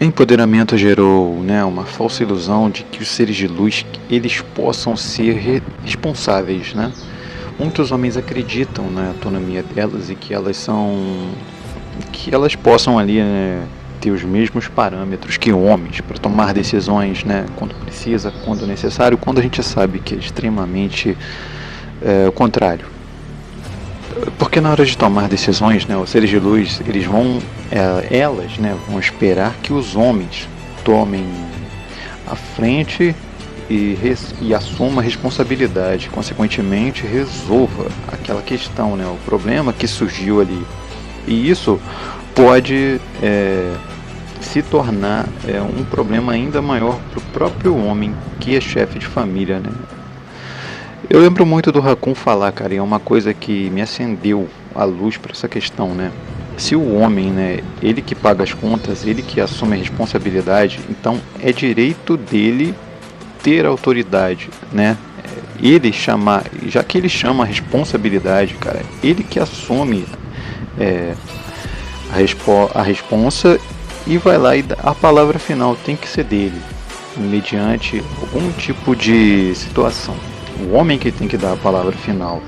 Empoderamento gerou, né, uma falsa ilusão de que os seres de luz eles possam ser responsáveis, né? Muitos homens acreditam na autonomia delas e que elas possam ali, né, ter os mesmos parâmetros que homens para tomar decisões, né, quando precisa, quando necessário, quando a gente sabe que é extremamente o contrário. Porque na hora de tomar decisões, né, os seres de luz, elas, né, vão esperar que os homens tomem a frente e assuma a responsabilidade, consequentemente resolva aquela questão, né, o problema que surgiu ali. E isso pode se tornar um problema ainda maior para o próprio homem que é chefe de família, né? Eu lembro muito do Raccoon falar, cara, e é uma coisa que me acendeu a luz para essa questão, né? Se o homem, né, ele que paga as contas, ele que assume a responsabilidade, então é direito dele ter autoridade, né? Ele chamar, já que ele chama a responsabilidade, cara, ele que assume a responsa e vai lá e a palavra final tem que ser dele, mediante algum tipo de situação. O homem que tem que dar a palavra final.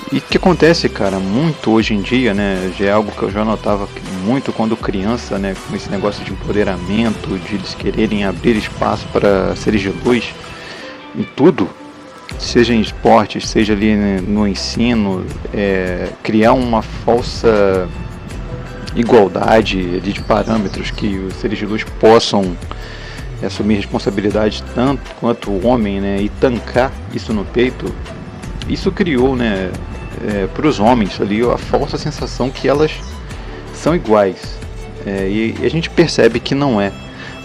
E o que acontece, cara, muito hoje em dia, né, já é algo que eu já notava muito quando criança, né, com esse negócio de empoderamento, de eles quererem abrir espaço para seres de luz em tudo, seja em esportes, seja ali, né, no ensino, criar uma falsa igualdade de parâmetros que os seres de luz possam assumir responsabilidade tanto quanto o homem, né, e tancar isso no peito. Isso criou, né, para os homens ali a falsa sensação que elas são iguais, e a gente percebe que não é,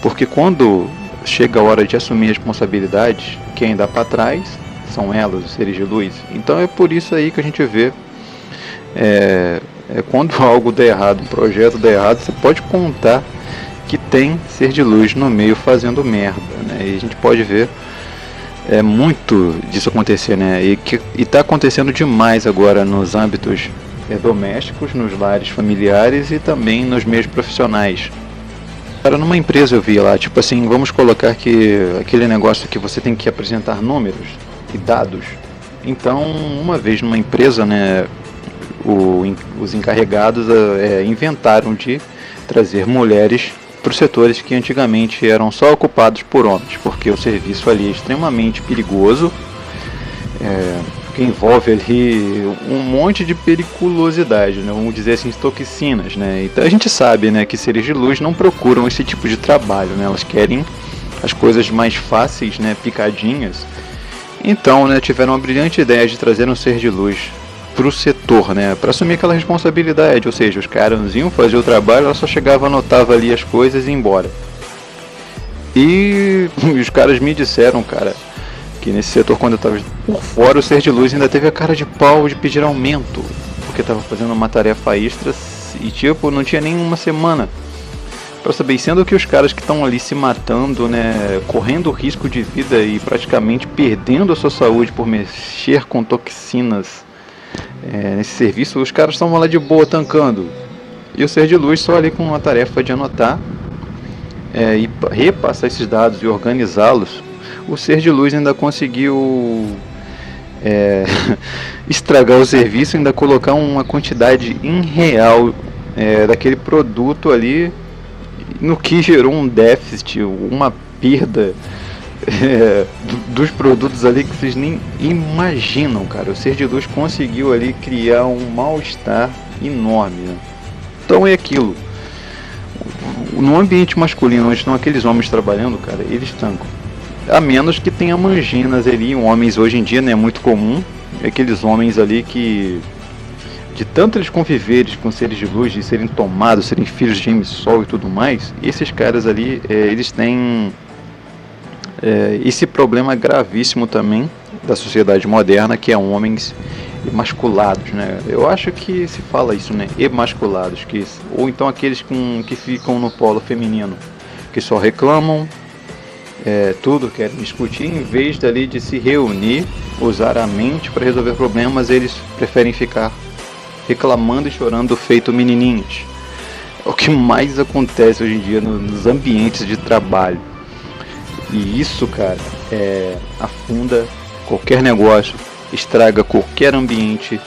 porque quando chega a hora de assumir responsabilidade, quem dá para trás são elas, os seres de luz. Então é por isso aí que a gente vê quando algo der errado, um projeto der errado, você pode contar que tem ser de luz no meio fazendo merda, né? E a gente pode ver muito disso acontecer, né? E está acontecendo demais agora nos âmbitos domésticos, nos lares familiares e também nos meios profissionais. Cara, numa empresa eu vi lá, tipo assim, vamos colocar que aquele negócio que você tem que apresentar números e dados. Então, uma vez numa empresa, né, os encarregados inventaram de trazer mulheres para os setores que antigamente eram só ocupados por homens, porque o serviço ali é extremamente perigoso, que envolve ali um monte de periculosidade, né? Vamos dizer assim, toxinas, né? Então a gente sabe, né, que seres de luz não procuram esse tipo de trabalho, né? Elas querem as coisas mais fáceis, né, picadinhas. Então, né, tiveram a brilhante ideia de trazer um ser de luz para o setor, né, para assumir aquela responsabilidade, ou seja, os caras iam fazer o trabalho, ela só chegava, anotava ali as coisas e ia embora. E os caras me disseram, cara, que nesse setor, quando eu estava por fora, o ser de luz ainda teve a cara de pau de pedir aumento, porque estava fazendo uma tarefa extra e tipo, não tinha nem uma semana para saber, sendo que os caras que estão ali se matando, né, correndo risco de vida e praticamente perdendo a sua saúde por mexer com toxinas nesse serviço, os caras estavam lá de boa tancando, e o ser de luz só ali com a tarefa de anotar e repassar esses dados e organizá-los. O ser de luz ainda conseguiu estragar o serviço, ainda colocar uma quantidade irreal daquele produto ali, no que gerou um déficit, uma perda dos produtos ali que vocês nem imaginam, cara. O ser de luz conseguiu ali criar um mal-estar enorme, né? Então é aquilo. No ambiente masculino, onde estão aqueles homens trabalhando, cara, eles tancam. A menos que tenha manginas ali, homens hoje em dia, né, é muito comum, aqueles homens ali que, de tanto eles conviverem com seres de luz, de serem tomados, serem filhos de James Sol e tudo mais, esses caras ali, eles têm esse problema gravíssimo também da sociedade moderna, que é homens emasculados, né? Eu acho que se fala isso, né? Emasculados, ou então aqueles que ficam no polo feminino, que só reclamam, tudo querem discutir, em vez de se reunir, usar a mente para resolver problemas, eles preferem ficar reclamando e chorando feito menininhos. é o que mais acontece hoje em dia nos ambientes de trabalho. E isso, cara, afunda qualquer negócio, estraga qualquer ambiente.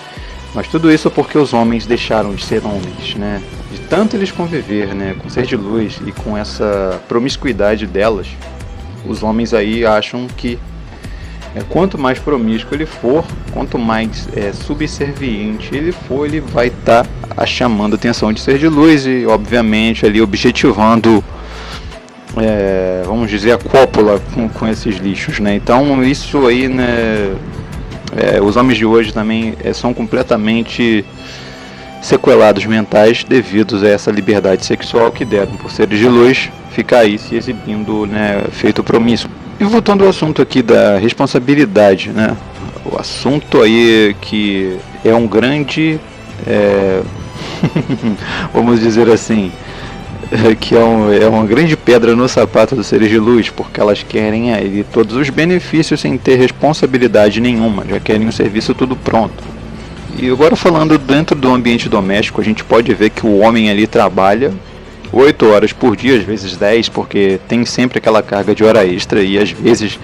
Mas tudo isso porque os homens deixaram de ser homens, né? De tanto eles conviver, né, com ser de luz e com essa promiscuidade delas, os homens aí acham que quanto mais promíscuo ele for, quanto mais subserviente ele for, ele vai estar chamando a atenção de ser de luz e, obviamente, ali objetivando, vamos dizer, a cópula com esses lixos, né? Então, isso aí, né, os homens de hoje também são completamente sequelados mentais devido a essa liberdade sexual que deram por seres de luz ficar aí se exibindo, né, feito promíscuo. E voltando ao assunto aqui da responsabilidade, né, o assunto aí que é um grande, vamos dizer assim, que é uma grande pedra no sapato dos seres de luz, porque elas querem aí todos os benefícios sem ter responsabilidade nenhuma, já querem o serviço tudo pronto. E agora falando dentro do ambiente doméstico, a gente pode ver que o homem ali trabalha 8 horas por dia, às vezes 10, porque tem sempre aquela carga de hora extra e às vezes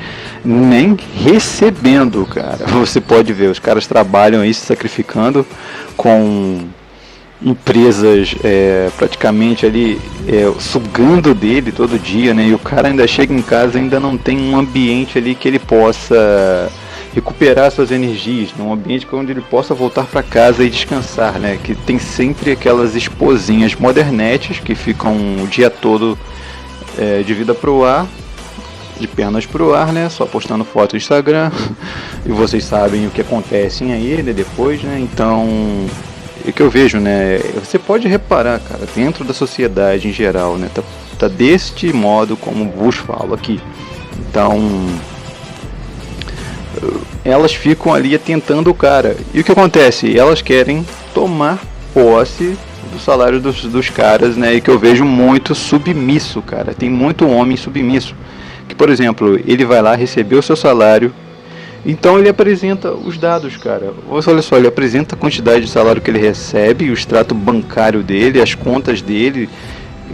nem recebendo, cara. Você pode ver, os caras trabalham aí se sacrificando com empresas praticamente ali sugando dele todo dia, né? E o cara ainda chega em casa e ainda não tem um ambiente ali que ele possa recuperar suas energias, num ambiente onde ele possa voltar para casa e descansar, né? Que tem sempre aquelas esposinhas modernetes que ficam o dia todo de vida pro ar, de pernas pro ar, né? Só postando foto no Instagram. E vocês sabem o que acontece aí, né? Depois, né? Então, o que eu vejo, né? Você pode reparar, cara, dentro da sociedade em geral, né? Tá deste modo como vos falo aqui. Então, elas ficam ali tentando o cara. E o que acontece? Elas querem tomar posse do salário dos caras, né? E que eu vejo muito submisso, cara. Tem muito homem submisso. Que, por exemplo, ele vai lá receber o seu salário. Então ele apresenta os dados, cara. Olha só, ele apresenta a quantidade de salário que ele recebe, o extrato bancário dele, as contas dele.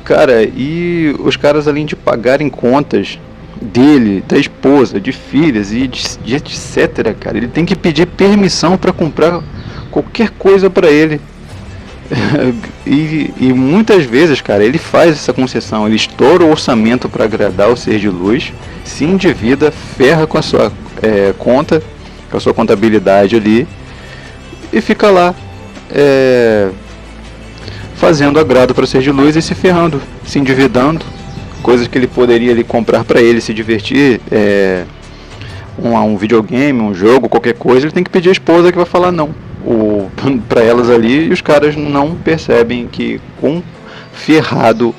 Cara, e os caras, além de pagarem contas dele, da esposa, de filhas e de etc, cara, ele tem que pedir permissão para comprar qualquer coisa para ele. e muitas vezes, cara, ele faz essa concessão, ele estoura o orçamento para agradar o ser de luz, se endivida, ferra com a sua conta, com a sua contabilidade ali e fica lá fazendo agrado para o ser de luz e se ferrando, se endividando. Coisas que ele poderia ali comprar para ele se divertir, um videogame, um jogo, qualquer coisa, ele tem que pedir a esposa que vai falar não para elas ali, e os caras não percebem que quão ferrado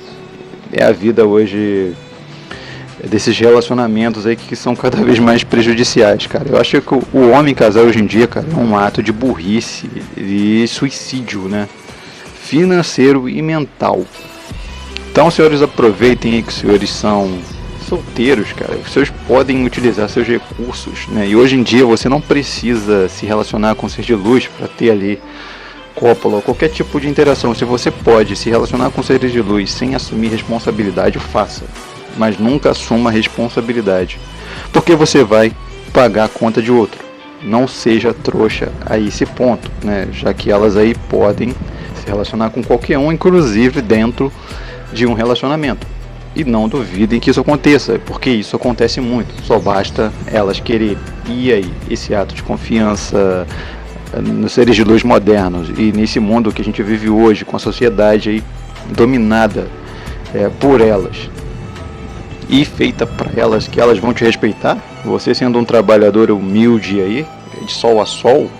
é a vida hoje desses relacionamentos aí que são cada vez mais prejudiciais, cara. Eu acho que o homem casar hoje em dia, cara, é um ato de burrice e suicídio, né? Financeiro e mental. Então, senhores, aproveitem aí que os senhores são solteiros, cara. Os senhores podem utilizar seus recursos, né? E hoje em dia você não precisa se relacionar com ser de luz para ter ali cópula ou qualquer tipo de interação. Se você pode se relacionar com seres de luz sem assumir responsabilidade, faça. Mas nunca assuma responsabilidade, porque você vai pagar a conta de outro. Não seja trouxa a esse ponto, né? Já que elas aí podem se relacionar com qualquer um, inclusive dentro de um relacionamento. E não duvidem que isso aconteça, porque isso acontece muito. Só basta elas quererem. E aí, esse ato de confiança nos seres de luz modernos e nesse mundo que a gente vive hoje, com a sociedade aí dominada por elas e feita para elas, que elas vão te respeitar, você sendo um trabalhador humilde aí, de sol a sol,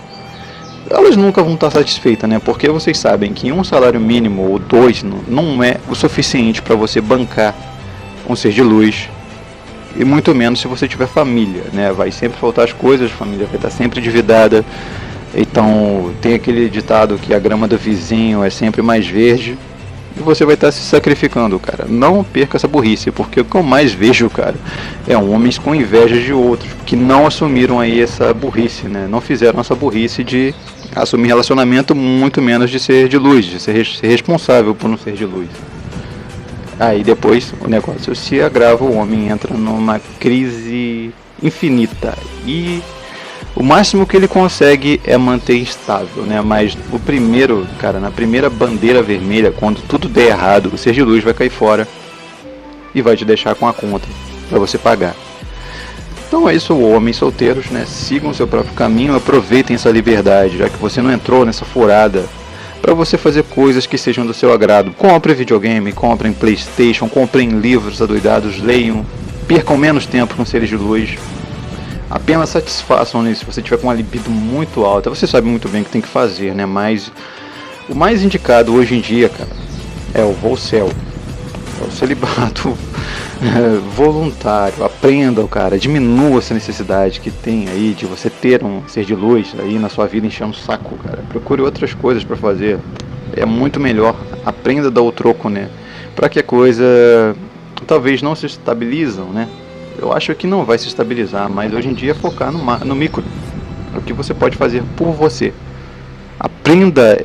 elas nunca vão estar satisfeitas, né? Porque vocês sabem que um salário mínimo ou 2 não é o suficiente para você bancar um ser de luz, e muito menos se você tiver família, né? Vai sempre faltar as coisas, a família vai estar sempre endividada. Então tem aquele ditado que a grama do vizinho é sempre mais verde, e você vai estar se sacrificando, cara. Não perca essa burrice, porque o que eu mais vejo, cara, é homens com inveja de outros, que não assumiram aí essa burrice, né? Não fizeram essa burrice de assumir relacionamento, muito menos de ser de luz, de ser responsável por um ser de luz. Aí depois o negócio se agrava, o homem entra numa crise infinita e o máximo que ele consegue é manter estável, né? Mas o primeiro, cara, na primeira bandeira vermelha, quando tudo der errado, o ser de luz vai cair fora e vai te deixar com a conta para você pagar. Então é isso, homens solteiros, né? Sigam o seu próprio caminho, aproveitem essa liberdade, já que você não entrou nessa furada, para você fazer coisas que sejam do seu agrado. Compre videogame, comprem PlayStation, comprem livros adoidados, leiam, percam menos tempo com seres de luz. Apenas satisfaçam nisso. Se você tiver com uma libido muito alta, você sabe muito bem o que tem que fazer, né? Mas o mais indicado hoje em dia, cara, é o Volcel. É o celibato voluntário. Aprenda, cara, diminua essa necessidade que tem aí de você ter um ser de luz aí na sua vida enchendo o saco, cara. Procure outras coisas para fazer. É muito melhor. Aprenda a dar o troco, né? Para que a coisa talvez não se estabilizam, né? Eu acho que não vai se estabilizar, mas hoje em dia é focar no micro. O que você pode fazer por você. Aprenda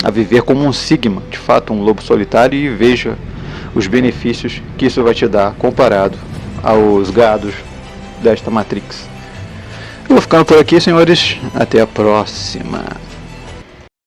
a viver como um sigma, de fato um lobo solitário, e veja os benefícios que isso vai te dar comparado aos gados desta Matrix. Eu vou ficando por aqui, senhores. Até a próxima.